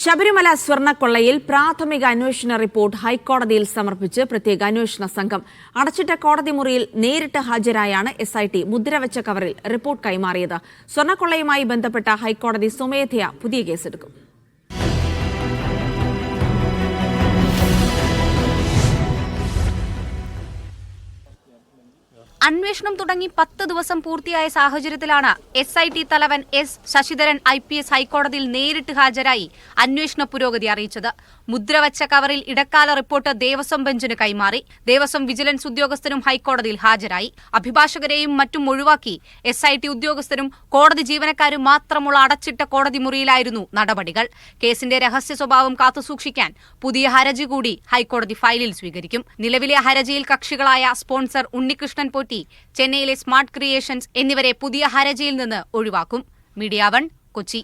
ശബരിമല സ്വർണ്ണക്കൊള്ളയിൽ പ്രാഥമിക അന്വേഷണ റിപ്പോർട്ട് ഹൈക്കോടതിയിൽ സമർപ്പിച്ച് പ്രത്യേക അന്വേഷണ സംഘം. അടച്ചിട്ട കോടതി മുറിയിൽ നേരിട്ട് ഹാജരായാണ് എസ്ഐടി മുദ്രവച്ച കവറിൽ റിപ്പോർട്ട് കൈമാറിയത്. സ്വർണ്ണക്കൊള്ളയുമായി ബന്ധപ്പെട്ട ഹൈക്കോടതി സ്വമേധയാ പുതിയ കേസെടുക്കും. അന്വേഷണം തുടങ്ങി 10 ദിവസം പൂർത്തിയായ സാഹചര്യത്തിലാണ് എസ്ഐടി തലവൻ എസ് ശശിധരൻ IPS ഹൈക്കോടതിയിൽ നേരിട്ട് ഹാജരായി അന്വേഷണ പുരോഗതി അറിയിച്ചത്. മുദ്രവച്ച കവറിൽ ഇടക്കാല റിപ്പോർട്ട് ദേവസ്വം ബെഞ്ചിന് കൈമാറി. ദേവസ്വം വിജിലൻസ് ഉദ്യോഗസ്ഥരും ഹൈക്കോടതിയിൽ ഹാജരായി. അഭിഭാഷകരെയും മറ്റും ഒഴിവാക്കി SIT ഉദ്യോഗസ്ഥരും കോടതി ജീവനക്കാരും മാത്രമുള്ള അടച്ചിട്ട കോടതി മുറിയിലായിരുന്നു നടപടികൾ. കേസിന്റെ രഹസ്യ സ്വഭാവം കാത്തുസൂക്ഷിക്കാൻ പുതിയ ഹർജി കൂടി ഹൈക്കോടതി ഫയലിൽ സ്വീകരിക്കും. നിലവിലെ ഹർജിയിൽ കക്ഷികളായ സ്പോൺസർ ഉണ്ണികൃഷ്ണൻ പോറ്റി, ചെന്നൈയിലെ സ്മാർട്ട് ക്രിയേഷൻസ് എന്നിവരെ പുതിയ ഹർജിയിൽ നിന്ന് ഒഴിവാക്കും. മീഡിയ 1 കൊച്ചി.